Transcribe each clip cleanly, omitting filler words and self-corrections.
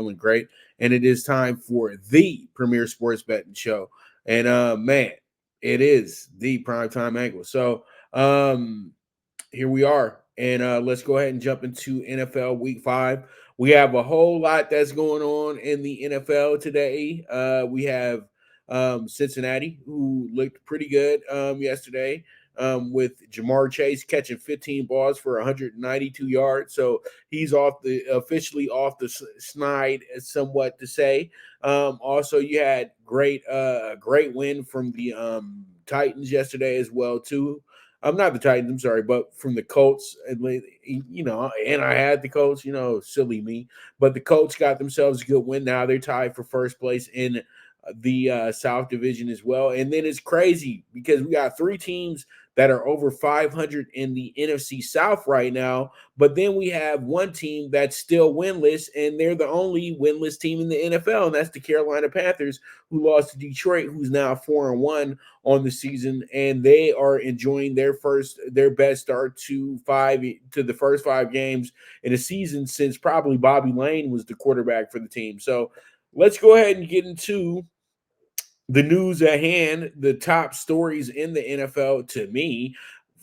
feeling great, and it is time for the premier sports betting show. And man, it is the primetime angle. So here we are, and let's go ahead and jump into NFL Week 5. We have a whole lot that's going on in the NFL today. We have Cincinnati, who looked pretty good yesterday, with Jamar Chase catching 15 balls for 192 yards. So he's officially off the snide, somewhat to say. Also, you had great win from the Titans yesterday as well too. I'm not the Titans, I'm sorry, but from the Colts, and I had the Colts, silly me. But the Colts got themselves a good win. Now they're tied for first place in the South Division as well. And then it's crazy because we got three teams that are over 500 in the NFC South right now. But then we have one team that's still winless, and they're the only winless team in the NFL, and that's the Carolina Panthers, who lost to Detroit, who's now 4-1 on the season, and they are enjoying their best start to the first 5 games in a season since probably Bobby Lane was the quarterback for the team. So let's go ahead and get into the news at hand, the top stories in the NFL to me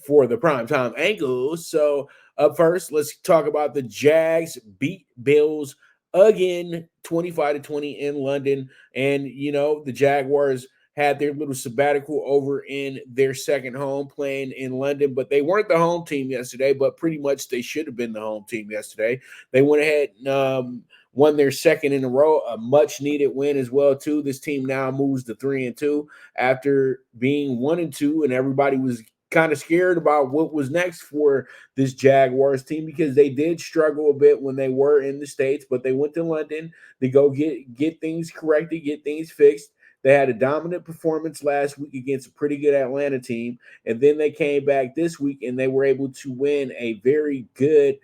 for the primetime angle. So up first, let's talk about the Jags beat Bills again, 25-20 in London. And the Jaguars had their little sabbatical over in their second home playing in London, but they weren't the home team yesterday, but pretty much they should have been the home team yesterday. They went ahead and won their second in a row, a much needed win as well too. This team now moves to 3-2 after being 1-2, and everybody was kind of scared about what was next for this Jaguars team because they did struggle a bit when they were in the States, but they went to London to go get things corrected, get things fixed. They had a dominant performance last week against a pretty good Atlanta team, and then they came back this week and they were able to win a very good,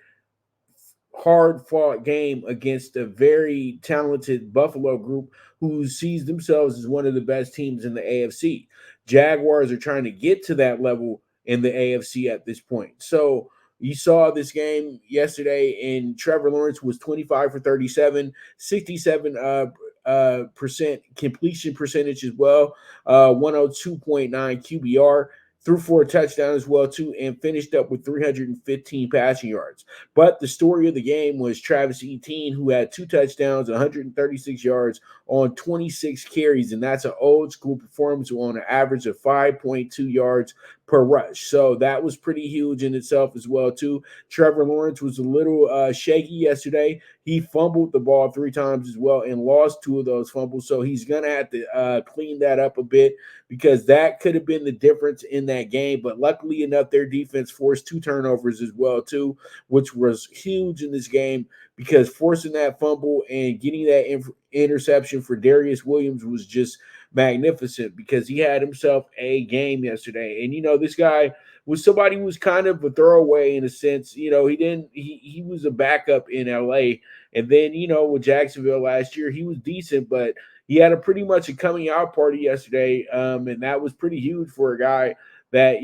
hard fought game against a very talented Buffalo group who sees themselves as one of the best teams in the AFC. Jaguars are trying to get to that level in the AFC at this point. So you saw this game yesterday, and Trevor Lawrence was 25 for 37, 67 percent completion percentage as well, 102.9 QBR, threw for a touchdown as well too, and finished up with 315 passing yards. But the story of the game was Travis Etienne, who had 2 touchdowns, 136 yards on 26 carries, and that's an old school performance on an average of 5.2 yards per rush. So that was pretty huge in itself as well too. Trevor Lawrence was a little shaky yesterday. He fumbled the ball 3 times as well and lost 2 of those fumbles. So he's going to have to clean that up a bit because that could have been the difference in that game. But luckily enough, their defense forced 2 turnovers as well too, which was huge in this game because forcing that fumble and getting that interception for Darius Williams was just magnificent because he had himself a game yesterday. And this guy was somebody who was kind of a throwaway in a sense. He was a backup in LA. And then, with Jacksonville last year, he was decent, but he had a pretty much a coming out party yesterday. And that was pretty huge for a guy that,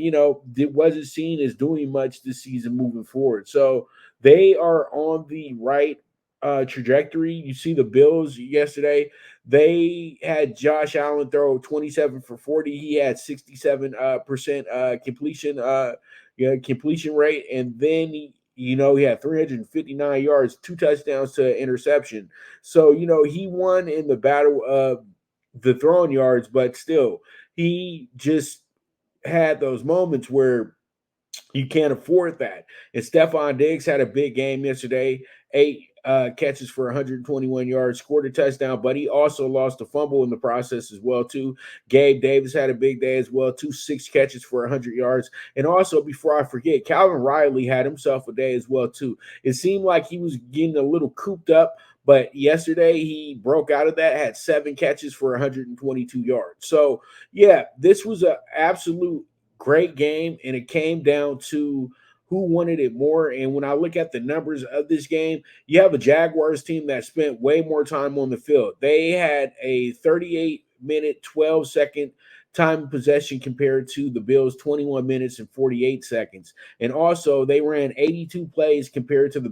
wasn't seen as doing much this season moving forward. So they are on the right trajectory. You see the Bills yesterday. They had Josh Allen throw 27 for 40. He had 67% completion rate, and then he had 359 yards, 2 touchdowns to interception. So he won in the battle of the throwing yards, but still he just had those moments where you can't afford that. And Stephon Diggs had a big game yesterday, 8 catches for 121 yards, scored a touchdown, but he also lost a fumble in the process as well too. Gabe Davis had a big day as well, 6 catches for 100 yards. And also, before I forget, Calvin Riley had himself a day as well too. It seemed like he was getting a little cooped up, but yesterday he broke out of that, had 7 catches for 122 yards. So, yeah, this was an absolute great game, and it came down to who wanted it more. And when I look at the numbers of this game, you have a Jaguars team that spent way more time on the field. They had a 38-minute, 12-second time of possession compared to the Bills' 21 minutes and 48 seconds. And also, they ran 82 plays compared to the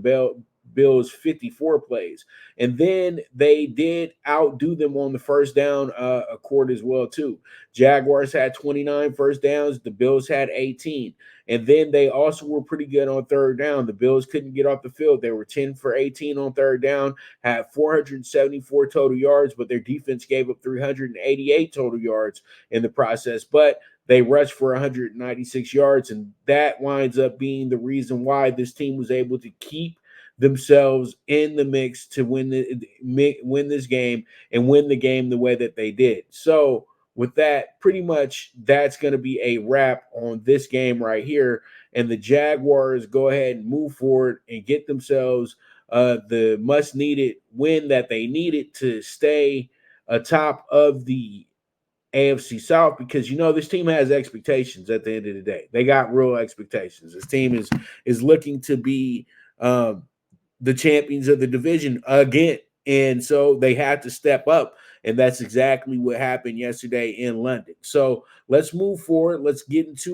Bills 54 plays. And then they did outdo them on the first down accord as well too. Jaguars had 29 first downs, the Bills had 18. And then they also were pretty good on third down. The Bills couldn't get off the field. They were 10 for 18 on third down, had 474 total yards, but their defense gave up 388 total yards in the process. But they rushed for 196 yards, and that winds up being the reason why this team was able to keep themselves in the mix to win this game and win the game the way that they did. So with that, pretty much that's going to be a wrap on this game right here. And the Jaguars go ahead and move forward and get themselves the much needed win that they needed to stay atop of the AFC South, because this team has expectations at the end of the day. They got real expectations. This team is looking to be the champions of the division again. And so they had to step up. And that's exactly what happened yesterday in London. So let's move forward. Let's get into